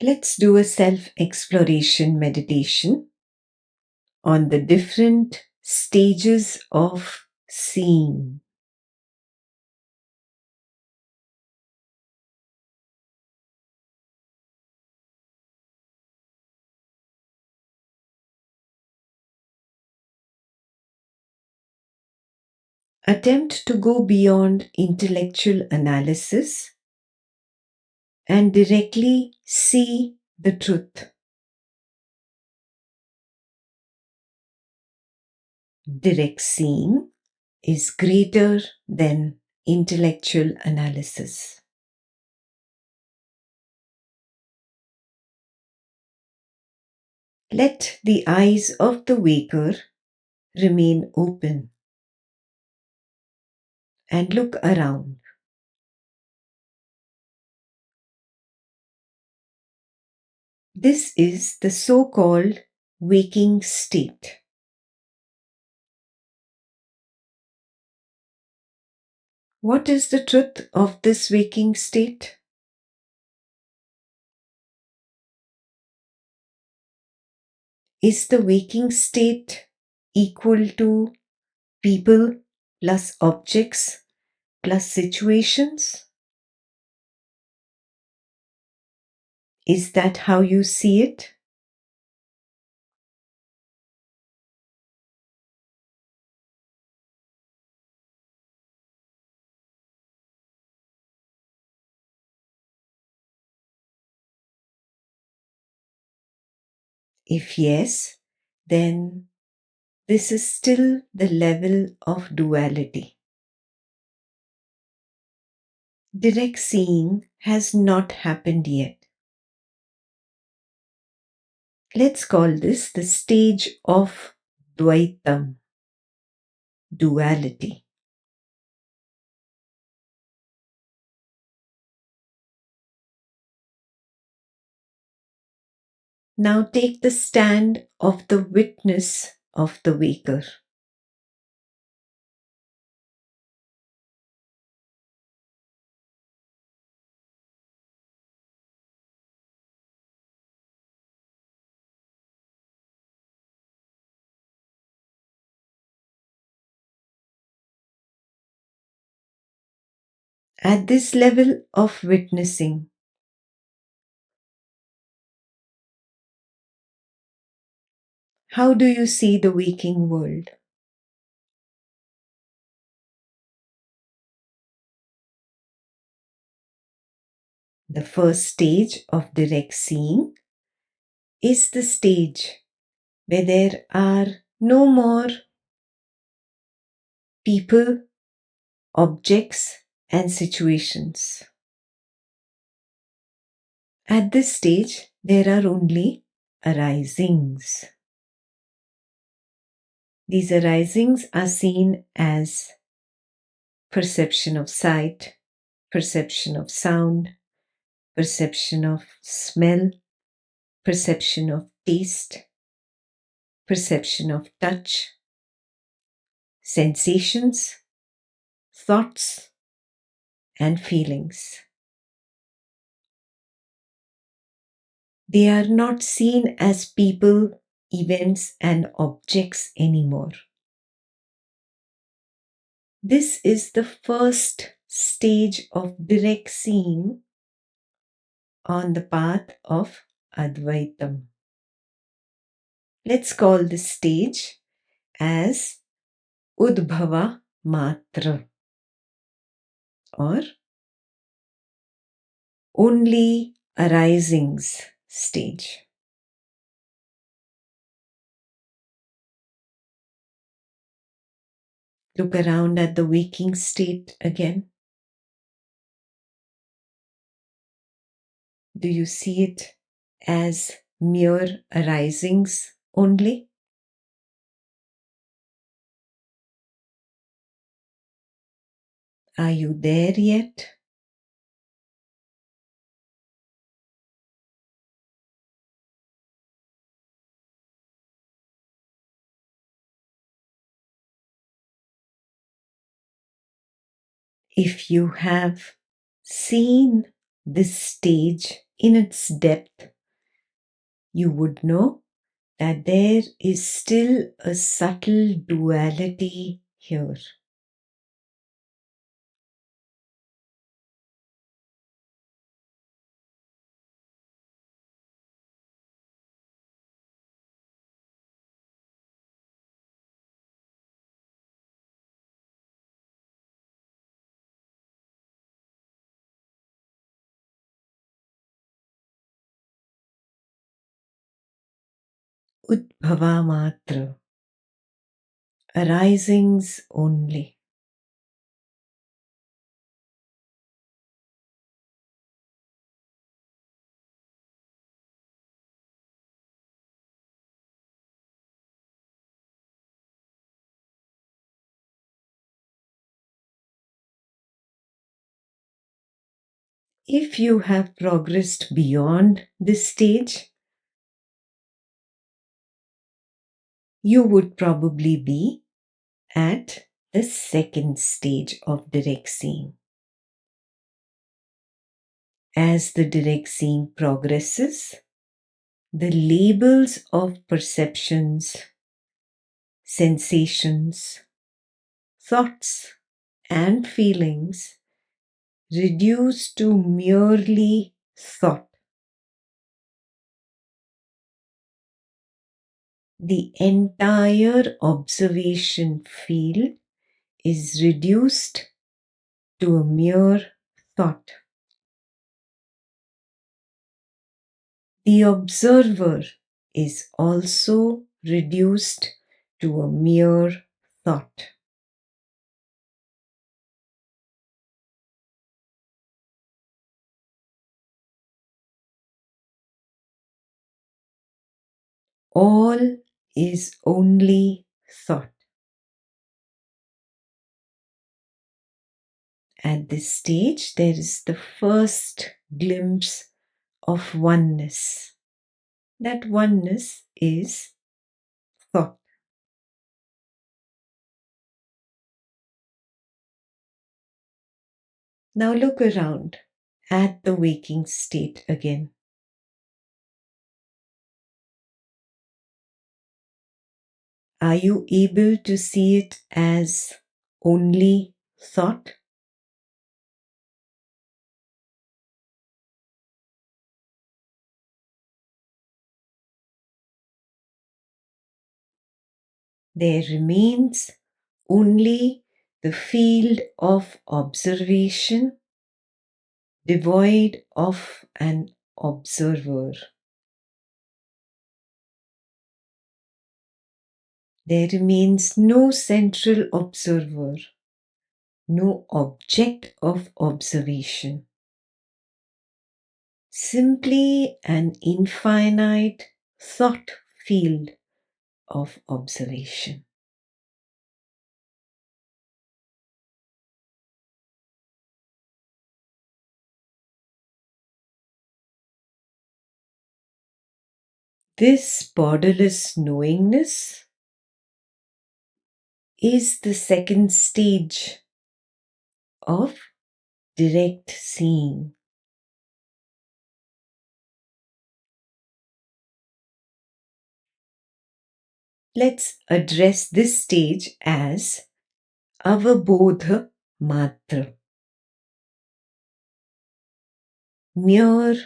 Let's do a self-exploration meditation on the different stages of seeing. Attempt to go beyond intellectual analysis and directly see the truth. Direct seeing is greater than intellectual analysis. Let the eyes of the waker remain open and look around. This is the so-called waking state. What is the truth of this waking state? Is the waking state equal to people plus objects plus situations? Is that how you see it? If yes, then this is still the level of duality. Direct seeing has not happened yet. Let's call this the stage of Dvaitam, duality. Now take the stand of the witness of the waker. At this level of witnessing, how do you see the waking world? The first stage of direct seeing is the stage where there are no more people, objects, and situations. At this stage, there are only arisings. These arisings are seen as perception of sight, perception of sound, perception of smell, perception of taste, perception of touch, sensations, thoughts, and feelings. They are not seen as people, events, and objects anymore. This is the first stage of direct seeing on the path of Advaitam. Let's call this stage as Udbhava Matra, or only arisings stage. Look around at the waking state again. Do you see it as mere arisings only? Are you there yet? If you have seen this stage in its depth, you would know that there is still a subtle duality here. Udbhava matra, arisings only. If you have progressed beyond this stage, you would probably be at the second stage of direct seeing. As the direct seeing progresses, the labels of perceptions, sensations, thoughts, and feelings reduce to merely thought. The entire observation field is reduced to a mere thought. The observer is also reduced to a mere thought. All is only thought. At this stage, there is the first glimpse of oneness. That oneness is thought. Now look around at the waking state again. Are you able to see it as only thought? There remains only the field of observation devoid of an observer. There remains no central observer, no object of observation. Simply an infinite thought field of observation. This borderless knowingness is the second stage of direct seeing. Let's address this stage as avabodha matra, mere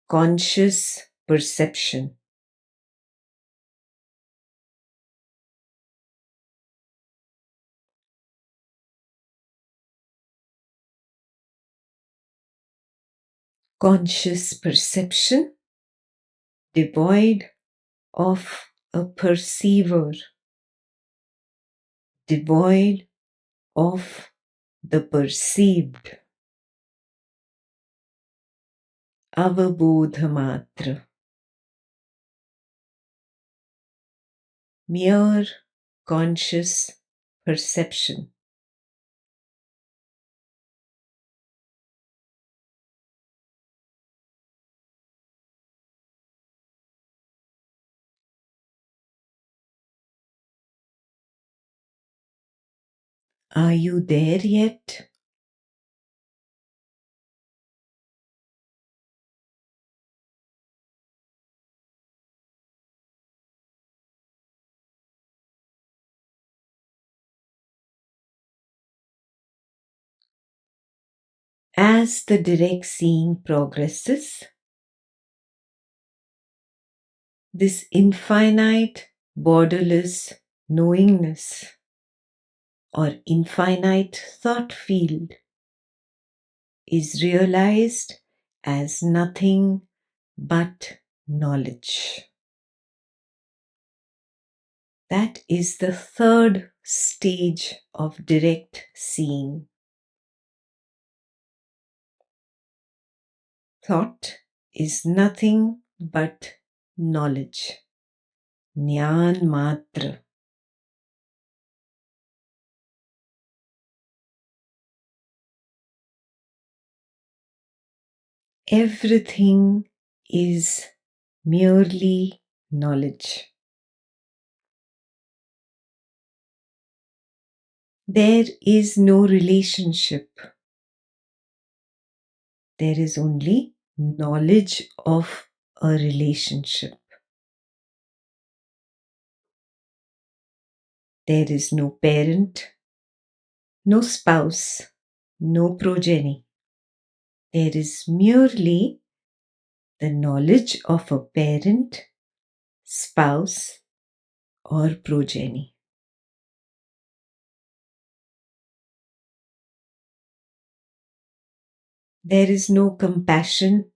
conscious perception. Conscious perception devoid of a perceiver, devoid of the perceived. Avabodha matra, mere conscious perception. Are you there yet? As the direct seeing progresses, this infinite, borderless knowingness or infinite thought field is realized as nothing but knowledge. That is the third stage of direct seeing. Thought is nothing but knowledge. Jnaan matra. Everything is merely knowledge. There is no relationship. There is only knowledge of a relationship. There is no parent, no spouse, no progeny. There is merely the knowledge of a parent, spouse, or progeny. There is no compassion.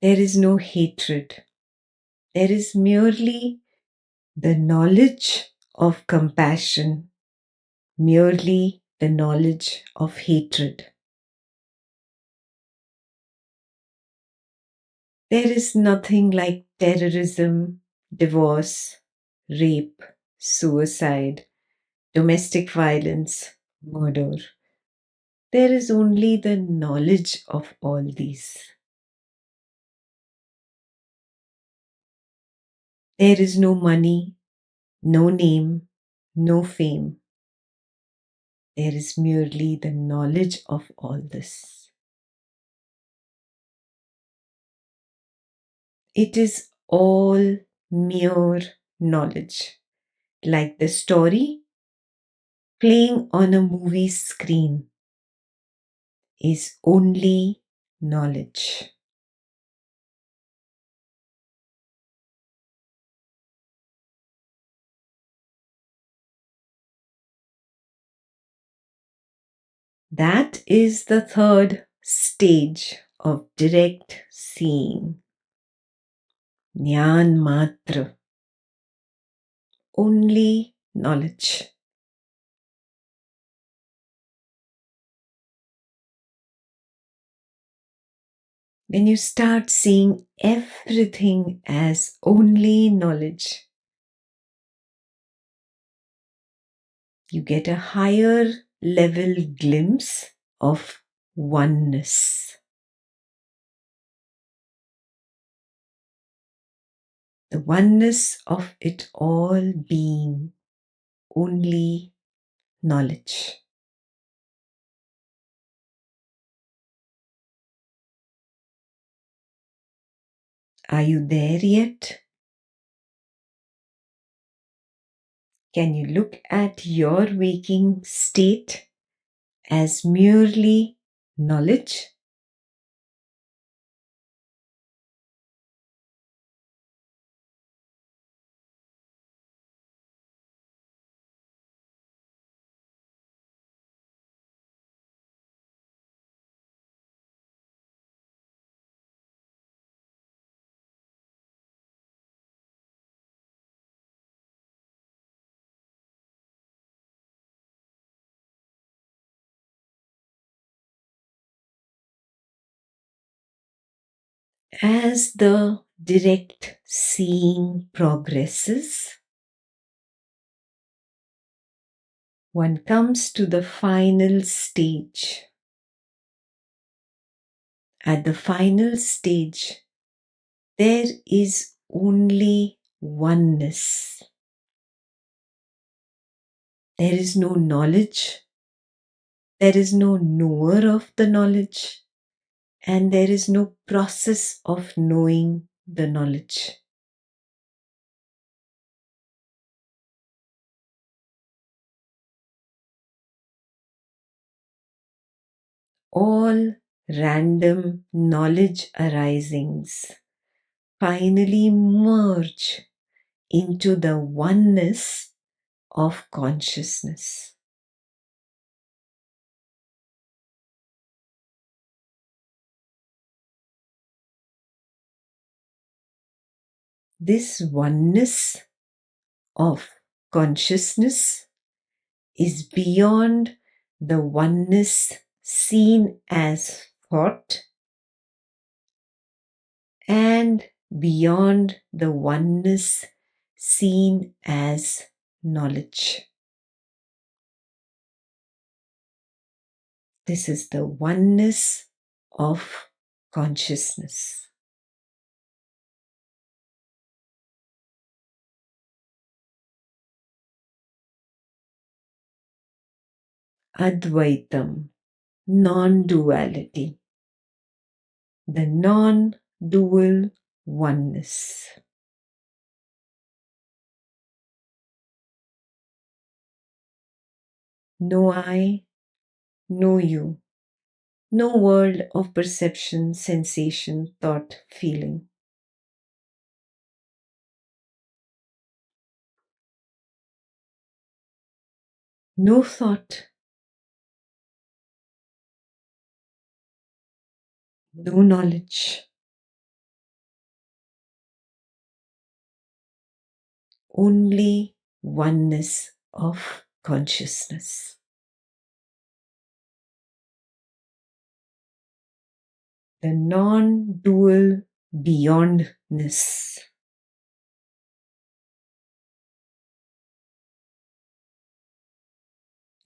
There is no hatred. There is merely the knowledge of compassion, merely the knowledge of hatred. There is nothing like terrorism, divorce, rape, suicide, domestic violence, murder. There is only the knowledge of all these. There is no money, no name, no fame. There is merely the knowledge of all this. It is all mere knowledge, like the story playing on a movie screen is only knowledge. That is the third stage of direct seeing. Jnaan matra. Only knowledge. When you start seeing everything as only knowledge, you get a higher level glimpse of oneness. The oneness of it all being only knowledge. Are you there yet? Can you look at your waking state as merely knowledge? As the direct seeing progresses, one comes to the final stage. At the final stage, there is only oneness. There is no knowledge, there is no knower of the knowledge, and there is no process of knowing the knowledge. All random knowledge arisings finally merge into the oneness of consciousness. This oneness of consciousness is beyond the oneness seen as thought and beyond the oneness seen as knowledge. This is the oneness of consciousness. Advaitam, non-duality, the non-dual oneness. No I, no you, no world of perception, sensation, thought, feeling. No thought, no knowledge, only oneness of consciousness. The non-dual beyondness.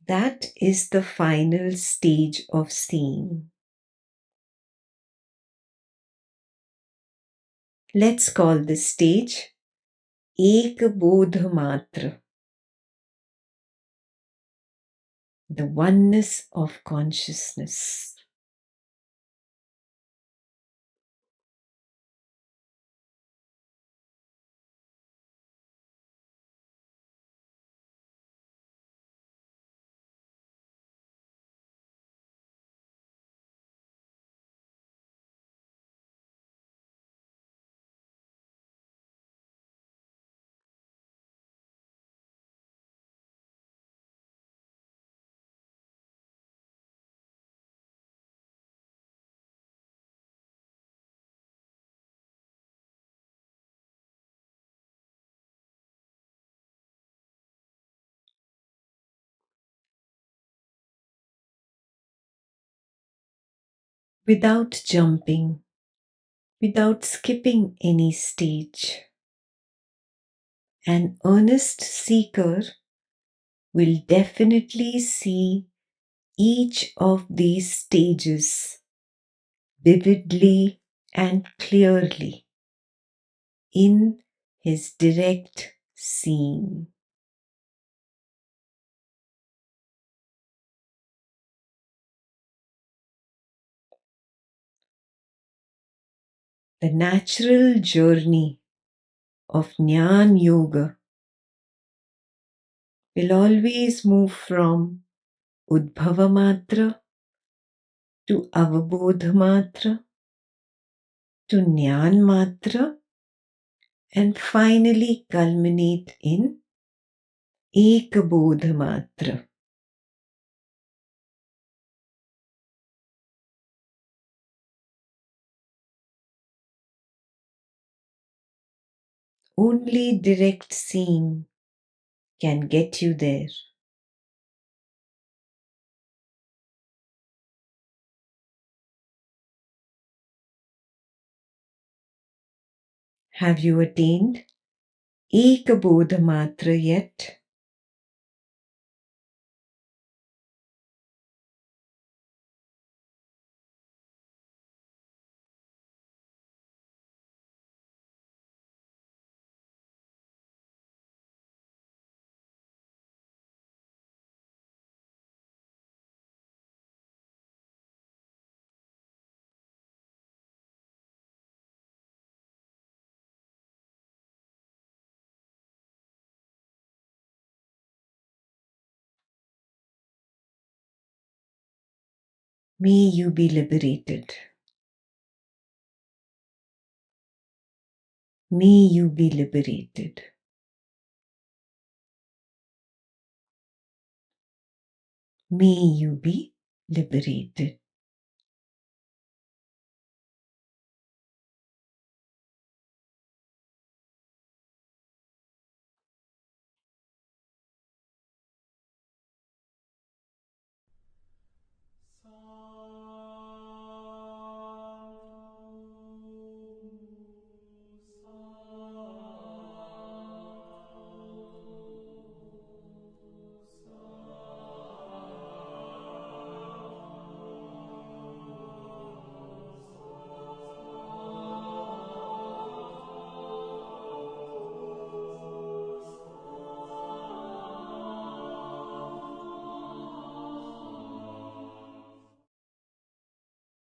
That is the final stage of seeing. Let's call this stage Ek Bodh Matra, the oneness of consciousness. Without jumping, without skipping any stage, an earnest seeker will definitely see each of these stages vividly and clearly in his direct seeing. The natural journey of Jnana Yoga will always move from Udbhava Matra to Avabodha Matra to Jnana Matra and finally culminate in Ekabodha Matra. Only direct seeing can get you there. Have you attained Ekabodha Matra yet? May you be liberated. May you be liberated. May you be liberated.